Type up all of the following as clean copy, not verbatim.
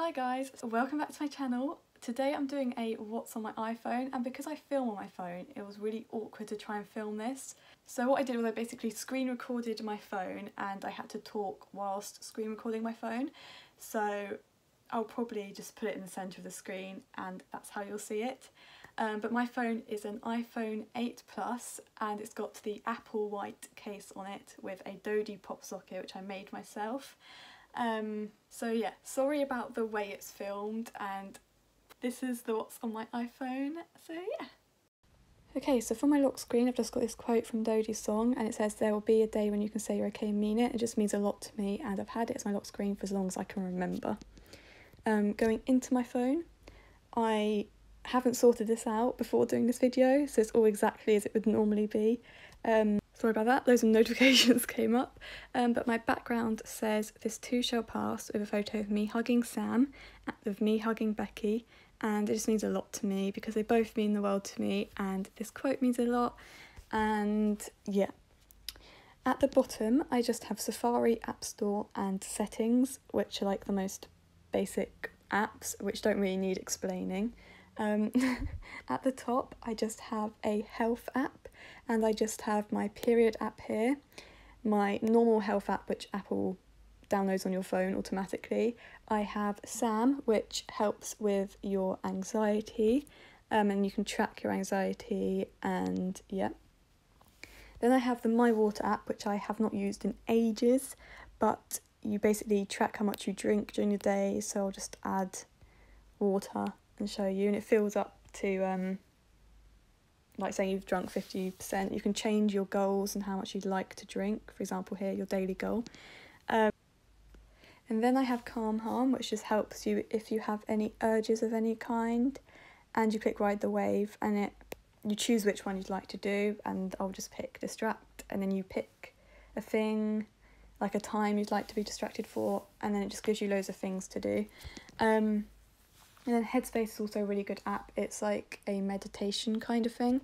Hi guys, welcome back to my channel. Today I'm doing a what's on my iPhone, and because I film on my phone it was really awkward to try and film this. So what I did was I basically screen recorded my phone and I had to talk whilst screen recording my phone. So I'll probably just put it in the centre of the screen and that's how you'll see it. But my phone is an iPhone 8 Plus and it's got the Apple white case on it with a Dodi pop socket which I made myself. So yeah, sorry about the way it's filmed, and this is the what's on my iPhone, so yeah. Okay, so for my lock screen I've just got this quote from Dodi's song and it says, "There will be a day when you can say you're okay and mean it." It just means a lot to me and I've had it as my lock screen for as long as I can remember. Going into my phone, I haven't sorted this out before doing this video, so it's all exactly as it would normally be. Sorry about that, loads of notifications came up, but my background says "This too shall pass" with a photo of me hugging Sam and of me hugging Becky, and it just means a lot to me because they both mean the world to me and this quote means a lot. And yeah, at the bottom I just have Safari, App Store and Settings, which are like the most basic apps which don't really need explaining. At the top I just have a health app and I just have my period app here, my normal health app which Apple downloads on your phone automatically. I have Sam, which helps with your anxiety, and you can track your anxiety, and yeah. Then I have the My Water app, which I have not used in ages, but you basically track how much you drink during the day, so I'll just add water and show you, and it fills up to like say you've drunk 50%, you can change your goals and how much you'd like to drink, for example here your daily goal. And then I have Calm Harm, which just helps you if you have any urges of any kind, and you click Ride the Wave and you choose which one you'd like to do, and I'll just pick Distract, and then you pick a thing, like a time you'd like to be distracted for, and then it just gives you loads of things to do. And then Headspace is also a really good app. It's like a meditation kind of thing.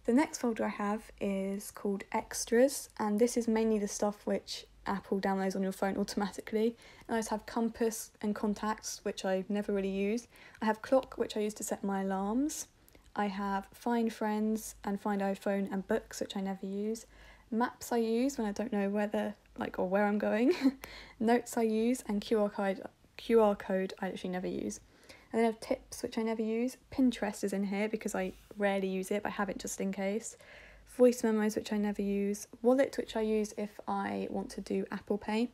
The next folder I have is called Extras, and this is mainly the stuff which Apple downloads on your phone automatically. And I just have Compass and Contacts, which I never really use. I have Clock, which I use to set my alarms. I have Find Friends and Find iPhone and Books, which I never use. Maps I use when I don't know where I'm going. Notes I use, and QR code I actually never use. And then I have Tips, which I never use. Pinterest is in here because I rarely use it, but I have it just in case. Voice memos, which I never use. Wallet, which I use if I want to do Apple Pay.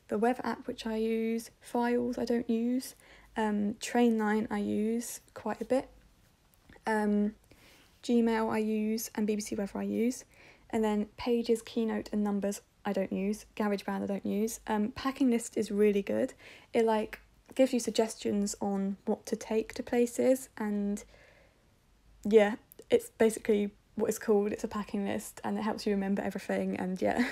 The Weather app, which I use. Files I don't use. Trainline I use quite a bit. Gmail I use, and BBC Weather I use. And then Pages, Keynote and Numbers I don't use. GarageBand I don't use. Packing List is really good. It gives you suggestions on what to take to places, and yeah, it's basically what it's called. It's a packing list and it helps you remember everything, and yeah.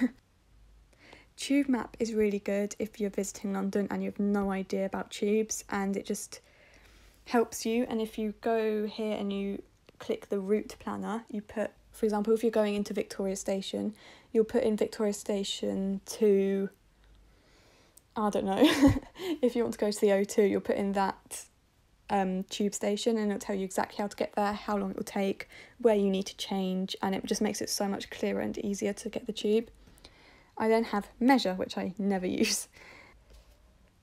Tube Map is really good if you're visiting London and you have no idea about tubes, and it just helps you. And if you go here and you click the route planner, you put, for example, if you're going into Victoria Station, you'll put in Victoria Station to, I don't know, if you want to go to the O2, you'll put in that tube station and it'll tell you exactly how to get there, how long it will take, where you need to change, and it just makes it so much clearer and easier to get the tube. I then have Measure, which I never use.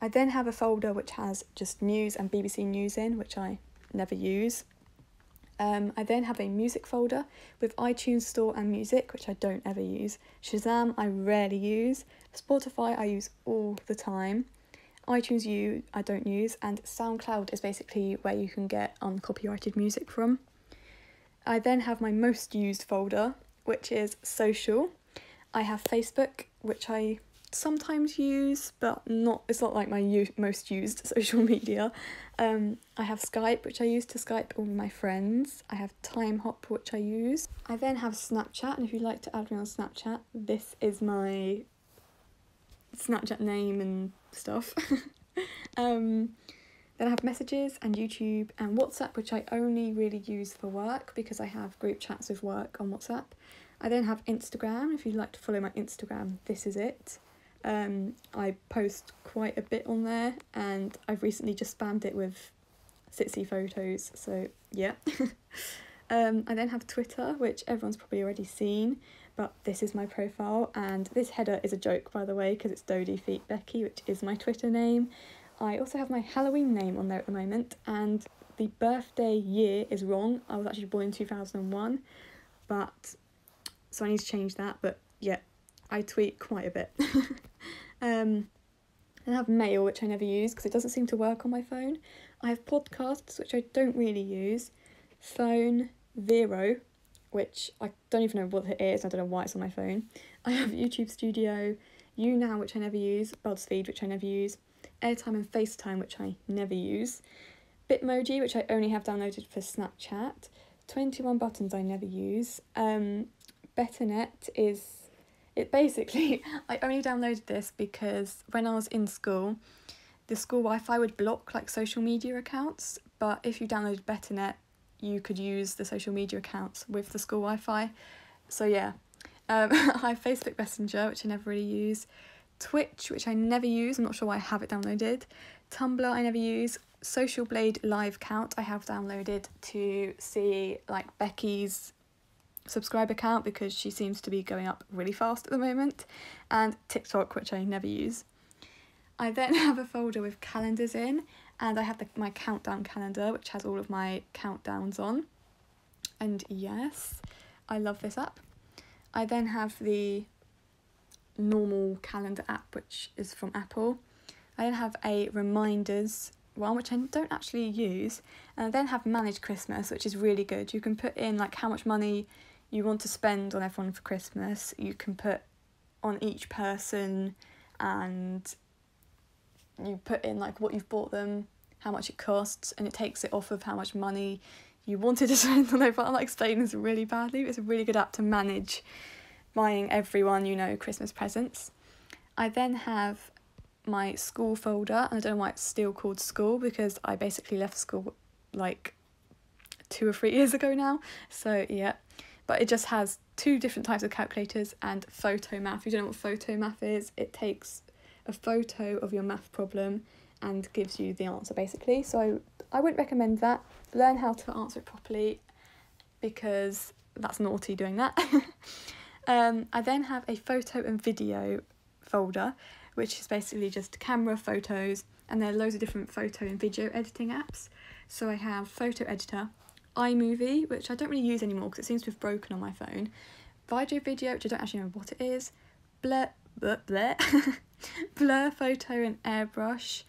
I then have a folder which has just news and BBC News in, which I never use. I then have a music folder with iTunes Store and Music, which I don't ever use. Shazam I rarely use. Spotify I use all the time. iTunes U I don't use, and SoundCloud is basically where you can get uncopyrighted music from. I then have my most used folder, which is Social. I have Facebook, which I sometimes use, but it's not like my most used social media. I have Skype, which I use to Skype all my friends. I have Time Hop, which I use. I then have Snapchat, and if you'd like to add me on Snapchat, this is my Snapchat name and stuff. Then I have Messages and YouTube and WhatsApp, which I only really use for work because I have group chats with work on WhatsApp. I then have Instagram. If you'd like to follow my Instagram, this is it. I post quite a bit on there, and I've recently just spammed it with Sitsy photos, so yeah. I then have Twitter, which everyone's probably already seen, but this is my profile, and this header is a joke, by the way, because it's Dodie Feet Becky, which is my Twitter name. I also have my Halloween name on there at the moment, and the birthday year is wrong. I was actually born in 2001, but so I need to change that, but yeah, I tweet quite a bit. And I have mail, which I never use because it doesn't seem to work on my phone. I have podcasts, which I don't really use. Phone, Vero, which I don't even know what it is. I don't know why it's on my phone. I have YouTube Studio, YouNow, which I never use. BuzzFeed, which I never use. Airtime and FaceTime, which I never use. Bitmoji, which I only have downloaded for Snapchat. 21 Buttons I never use. BetterNet is... It basically, I only downloaded this because when I was in school, the school Wi-Fi would block like social media accounts, but if you downloaded BetterNet, you could use the social media accounts with the school Wi-Fi. So yeah, I have Facebook Messenger, which I never really use. Twitch, which I never use, I'm not sure why I have it downloaded. Tumblr I never use. Social Blade Live Count I have downloaded to see like Becky's subscriber count because she seems to be going up really fast at the moment, and TikTok, which I never use. I then have a folder with calendars in, and I have my countdown calendar, which has all of my countdowns on, and yes, I love this app. I then have the normal calendar app, which is from Apple. I then have a reminders one, which I don't actually use, and I then have Manage Christmas, which is really good. You can put in like how much money you want to spend on everyone for Christmas. You can put on each person, and you put in like what you've bought them, how much it costs, and it takes it off of how much money you wanted to spend on everyone. I'm like explaining this really badly, but it's a really good app to manage buying everyone, you know, Christmas presents. I then have my school folder, and I don't know why it's still called school because I basically left school like 2 or 3 years ago now, so yeah. But it just has 2 different types of calculators and photo math. If you don't know what photo math is, it takes a photo of your math problem and gives you the answer basically. So I wouldn't recommend that. Learn how to answer it properly because that's naughty doing that. I then have a photo and video folder, which is basically just camera photos, and there are loads of different photo and video editing apps. So I have Photo Editor, iMovie, which I don't really use anymore because it seems to have broken on my phone. Video, which I don't actually know what it is. Blur Photo and Airbrush.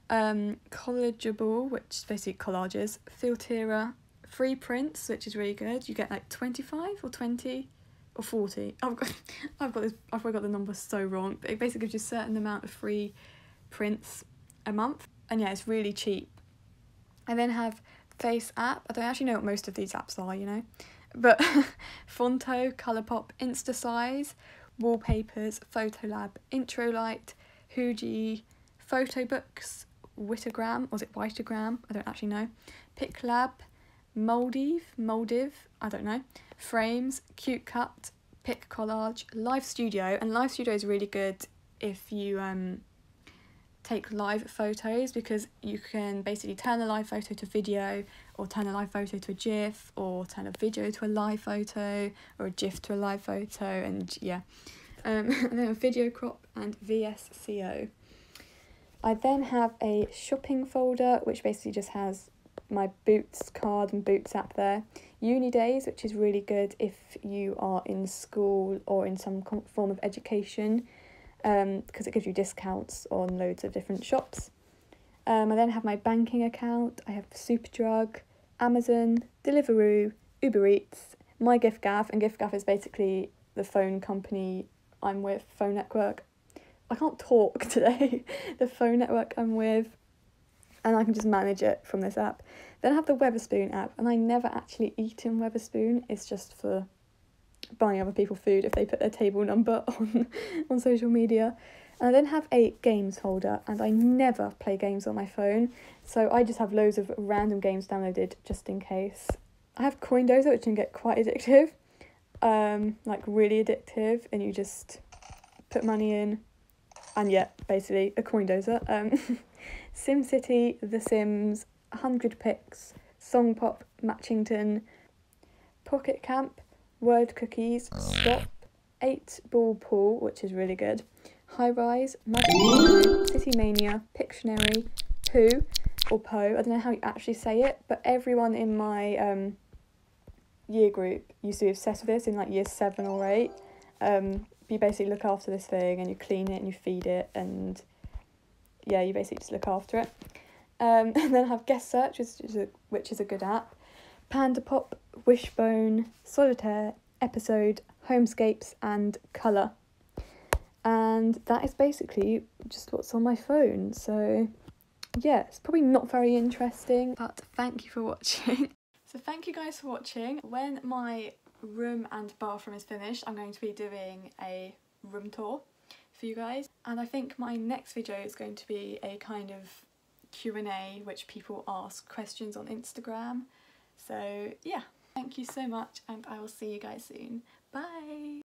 Collageable, which is basically collages. Filtera. Free prints, which is really good. You get like 25 or 20 or 40. I've got the number so wrong. But it basically gives you a certain amount of free prints a month. And yeah, it's really cheap. I then have Face app. I don't actually know what most of these apps are, you know, but Fonto, Colourpop, InstaSize, Wallpapers, Photolab, Introlight, Huji, Photobooks, Witagram, or was it Witagram? I don't actually know. PicLab, Moldiv, I don't know. Frames, Cute Cut, Pic Collage, Live Studio, and Live Studio is really good if you take live photos because you can basically turn a live photo to video, or turn a live photo to a GIF, or turn a video to a live photo, or a GIF to a live photo, and yeah. And then a video crop and VSCO. I then have a shopping folder, which basically just has my Boots card and Boots app there. Uni Days, which is really good if you are in school or in some form of education, because it gives you discounts on loads of different shops. I then have my banking account. I have Superdrug, Amazon, Deliveroo, Uber Eats, my giffgaff, and giffgaff is basically the phone company I'm with, phone network. I can't talk today. The phone network I'm with, and I can just manage it from this app. Then I have the Weatherspoon app, and I never actually eat in Weatherspoon. It's just for buying other people food if they put their table number on social media. And I then have a games folder, and I never play games on my phone, so I just have loads of random games downloaded just in case. I have Coindozer, which can get quite addictive, like really addictive, and you just put money in and yeah, basically a coin dozer. SimCity, The Sims, 100 Picks, Song Pop, Matchington, Pocket Camp, Word Cookies, Stop, 8 Ball Pool, which is really good, High Rise, Magic Kingdom, City Mania, Pictionary, Pooh, or Poe, I don't know how you actually say it, but everyone in my year group used to be obsessed with this in like year 7 or 8. You basically look after this thing and you clean it and you feed it, and yeah, you basically just look after it. And then I have Guest Search, which is a good app, Panda Pop, Wishbone, Solitaire, Episode, Homescapes, and Colour. And that is basically just what's on my phone. So yeah, it's probably not very interesting, but thank you for watching. So thank you guys for watching. When my room and bathroom is finished, I'm going to be doing a room tour for you guys. And I think my next video is going to be a kind of Q&A, which people ask questions on Instagram. So yeah, thank you so much, and I will see you guys soon. Bye!